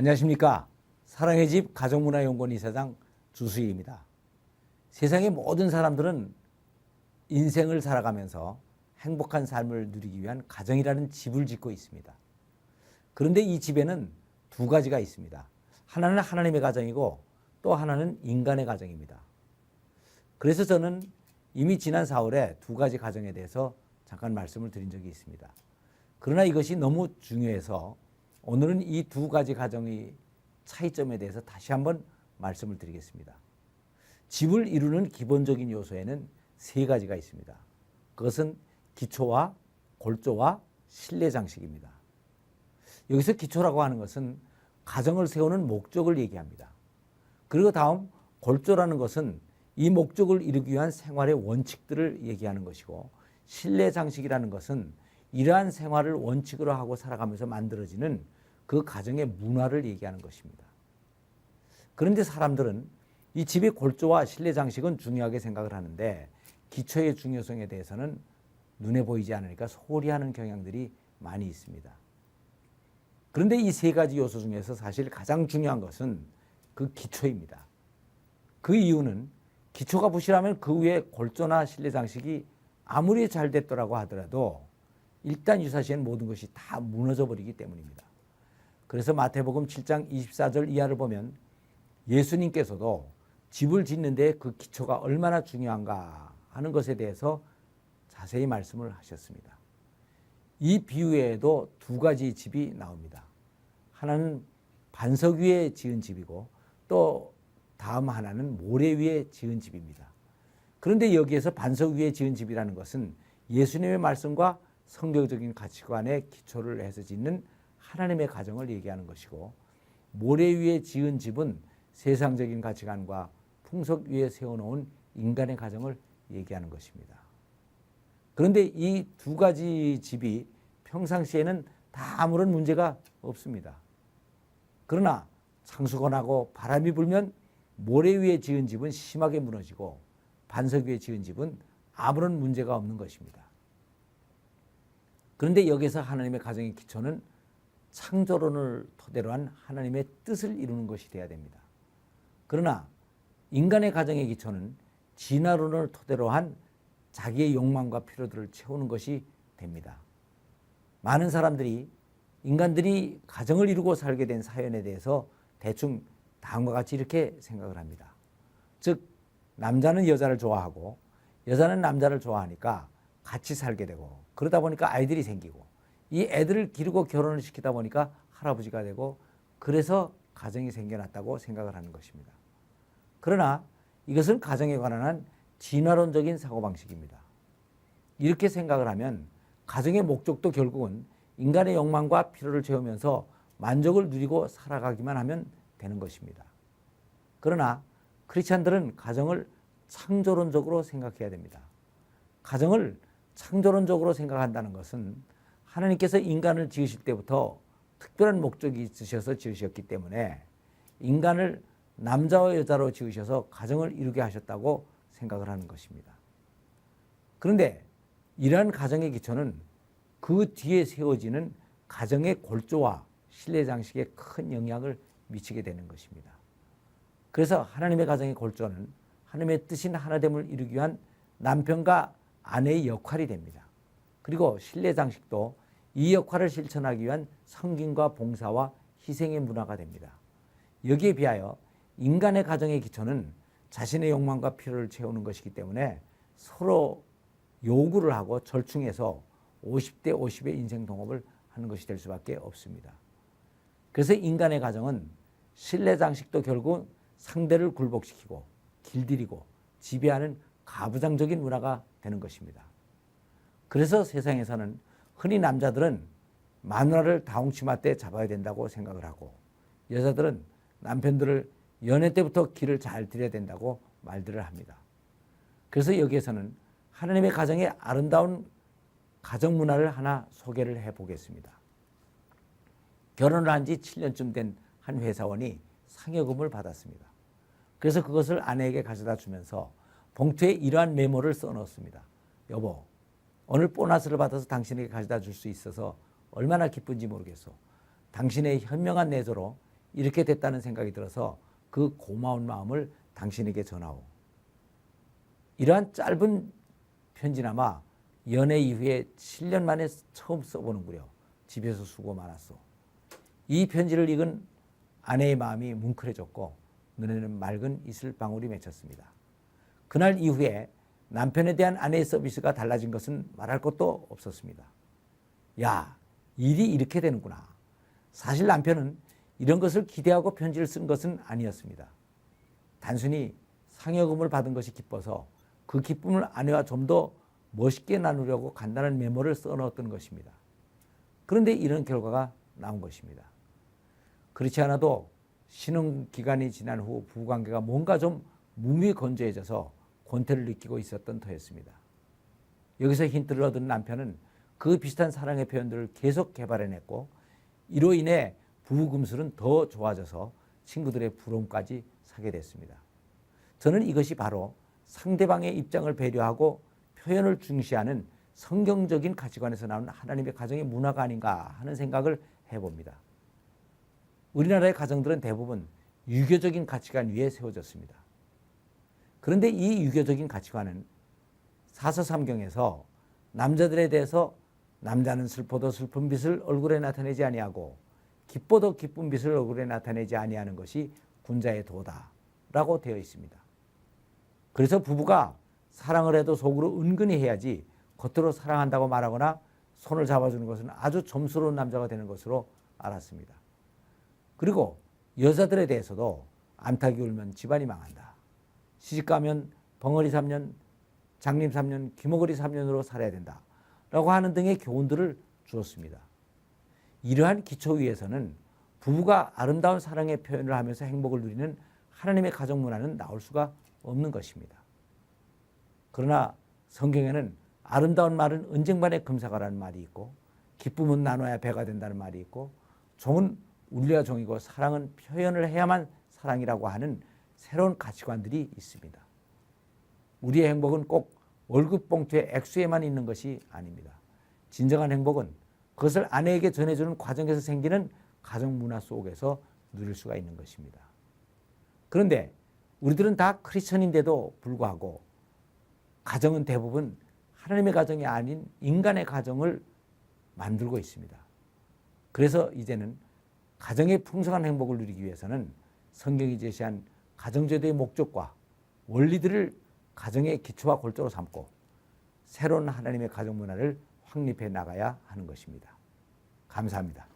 안녕하십니까. 사랑의 집 가정문화연구원 이사장 주수희입니다. 세상의 모든 사람들은 인생을 살아가면서 행복한 삶을 누리기 위한 가정이라는 집을 짓고 있습니다. 그런데 이 집에는 두 가지가 있습니다. 하나는 하나님의 가정이고 또 하나는 인간의 가정입니다. 그래서 저는 이미 지난 4월에 두 가지 가정에 대해서 잠깐 말씀을 드린 적이 있습니다. 그러나 이것이 너무 중요해서 오늘은 이 두 가지 가정의 차이점에 대해서 다시 한번 말씀을 드리겠습니다. 집을 이루는 기본적인 요소에는 세 가지가 있습니다. 그것은 기초와 골조와 실내 장식입니다. 여기서 기초라고 하는 것은 가정을 세우는 목적을 얘기합니다. 그리고 다음 골조라는 것은 이 목적을 이루기 위한 생활의 원칙들을 얘기하는 것이고, 실내 장식이라는 것은 이러한 생활을 원칙으로 하고 살아가면서 만들어지는 그 가정의 문화를 얘기하는 것입니다. 그런데 사람들은 이 집의 골조와 실내 장식은 중요하게 생각을 하는데 기초의 중요성에 대해서는 눈에 보이지 않으니까 소홀히 하는 경향들이 많이 있습니다. 그런데 이 세 가지 요소 중에서 사실 가장 중요한 것은 그 기초입니다. 그 이유는 기초가 부실하면 그 위에 골조나 실내 장식이 아무리 잘 됐더라고 하더라도 일단 유사시에는 모든 것이 다 무너져 버리기 때문입니다. 그래서 마태복음 7장 24절 이하를 보면 예수님께서도 집을 짓는 데 그 기초가 얼마나 중요한가 하는 것에 대해서 자세히 말씀을 하셨습니다. 이 비유에도 두 가지 집이 나옵니다. 하나는 반석 위에 지은 집이고 또 다음 하나는 모래 위에 지은 집입니다. 그런데 여기에서 반석 위에 지은 집이라는 것은 예수님의 말씀과 성경적인 가치관에 기초를 해서 짓는 하나님의 가정을 얘기하는 것이고, 모래 위에 지은 집은 세상적인 가치관과 풍속 위에 세워놓은 인간의 가정을 얘기하는 것입니다. 그런데 이 두 가지 집이 평상시에는 다 아무런 문제가 없습니다. 그러나 창수건하고 바람이 불면 모래 위에 지은 집은 심하게 무너지고 반석 위에 지은 집은 아무런 문제가 없는 것입니다. 그런데 여기서 하나님의 가정의 기초는 창조론을 토대로 한 하나님의 뜻을 이루는 것이 되어야 됩니다. 그러나 인간의 가정의 기초는 진화론을 토대로 한 자기의 욕망과 필요들을 채우는 것이 됩니다. 많은 사람들이 인간들이 가정을 이루고 살게 된 사연에 대해서 대충 다음과 같이 이렇게 생각을 합니다. 즉, 남자는 여자를 좋아하고 여자는 남자를 좋아하니까 같이 살게 되고, 그러다 보니까 아이들이 생기고, 이 애들을 기르고 결혼을 시키다 보니까 할아버지가 되고, 그래서 가정이 생겨났다고 생각을 하는 것입니다. 그러나 이것은 가정에 관한 진화론적인 사고방식입니다. 이렇게 생각을 하면 가정의 목적도 결국은 인간의 욕망과 필요를 채우면서 만족을 누리고 살아가기만 하면 되는 것입니다. 그러나 크리스찬들은 가정을 창조론적으로 생각해야 됩니다. 가정을 창조론적으로 생각한다는 것은 하나님께서 인간을 지으실 때부터 특별한 목적이 있으셔서 지으셨기 때문에 인간을 남자와 여자로 지으셔서 가정을 이루게 하셨다고 생각을 하는 것입니다. 그런데 이러한 가정의 기초는 그 뒤에 세워지는 가정의 골조와 실내 장식에 큰 영향을 미치게 되는 것입니다. 그래서 하나님의 가정의 골조는 하나님의 뜻인 하나됨을 이루기 위한 남편과 아내의 역할이 됩니다. 그리고 실내 장식도 이 역할을 실천하기 위한 섬김과 봉사와 희생의 문화가 됩니다. 여기에 비하여 인간의 가정의 기초는 자신의 욕망과 필요를 채우는 것이기 때문에 서로 요구를 하고 절충해서 50대 50의 인생 동업을 하는 것이 될 수밖에 없습니다. 그래서 인간의 가정은 실내 장식도 결국 상대를 굴복시키고 길들이고 지배하는 가부장적인 문화가 되는 것입니다. 그래서 세상에서는 흔히 남자들은 마누라를 다홍치마 때 잡아야 된다고 생각을 하고, 여자들은 남편들을 연애 때부터 길을 잘 들여야 된다고 말들을 합니다. 그래서 여기에서는 하나님의 가정의 아름다운 가정 문화를 하나 소개를 해보겠습니다. 결혼을 한 지 7년쯤 된 한 회사원이 상여금을 받았습니다. 그래서 그것을 아내에게 가져다 주면서 봉투에 이러한 메모를 써놓습니다. 여보, 오늘 보너스를 받아서 당신에게 가져다 줄 수 있어서 얼마나 기쁜지 모르겠소. 당신의 현명한 내조로 이렇게 됐다는 생각이 들어서 그 고마운 마음을 당신에게 전하오. 이러한 짧은 편지나마 연애 이후에 7년 만에 처음 써보는구려. 집에서 수고 많았소. 이 편지를 읽은 아내의 마음이 뭉클해졌고 눈에는 맑은 이슬방울이 맺혔습니다. 그날 이후에 남편에 대한 아내의 서비스가 달라진 것은 말할 것도 없었습니다. 야, 일이 이렇게 되는구나. 사실 남편은 이런 것을 기대하고 편지를 쓴 것은 아니었습니다. 단순히 상여금을 받은 것이 기뻐서 그 기쁨을 아내와 좀 더 멋있게 나누려고 간단한 메모를 써넣었던 것입니다. 그런데 이런 결과가 나온 것입니다. 그렇지 않아도 신혼기간이 지난 후 부부관계가 뭔가 좀 무미건조해져서 권태를 느끼고 있었던 터였습니다. 여기서 힌트를 얻은 남편은 그 비슷한 사랑의 표현들을 계속 개발해냈고 이로 인해 부부 금슬은 더 좋아져서 친구들의 부러움까지 사게 됐습니다. 저는 이것이 바로 상대방의 입장을 배려하고 표현을 중시하는 성경적인 가치관에서 나오는 하나님의 가정의 문화가 아닌가 하는 생각을 해봅니다. 우리나라의 가정들은 대부분 유교적인 가치관 위에 세워졌습니다. 그런데 이 유교적인 가치관은 사서삼경에서 남자들에 대해서 남자는 슬퍼도 슬픈 빛을 얼굴에 나타내지 아니하고 기뻐도 기쁜 빛을 얼굴에 나타내지 아니하는 것이 군자의 도다라고 되어 있습니다. 그래서 부부가 사랑을 해도 속으로 은근히 해야지 겉으로 사랑한다고 말하거나 손을 잡아주는 것은 아주 점스러운 남자가 되는 것으로 알았습니다. 그리고 여자들에 대해서도 암탉이 울면 집안이 망한다. 시집가면 벙어리 3년, 장림 3년, 귀머거리 3년으로 살아야 된다. 라고 하는 등의 교훈들을 주었습니다. 이러한 기초 위에서는 부부가 아름다운 사랑의 표현을 하면서 행복을 누리는 하나님의 가정 문화는 나올 수가 없는 것입니다. 그러나 성경에는 아름다운 말은 은쟁반의 금사과라는 말이 있고 기쁨은 나눠야 배가 된다는 말이 있고 종은 울려야 종이고 사랑은 표현을 해야만 사랑이라고 하는 새로운 가치관들이 있습니다. 우리의 행복은 꼭 월급 봉투의 액수에만 있는 것이 아닙니다. 진정한 행복은 그것을 아내에게 전해주는 과정에서 생기는 가정 문화 속에서 누릴 수가 있는 것입니다. 그런데 우리들은 다 크리스천인데도 불구하고 가정은 대부분 하나님의 가정이 아닌 인간의 가정을 만들고 있습니다. 그래서 이제는 가정의 풍성한 행복을 누리기 위해서는 성경이 제시한 가정제도의 목적과 원리들을 가정의 기초와 골조로 삼고 새로운 하나님의 가정 문화를 확립해 나가야 하는 것입니다. 감사합니다.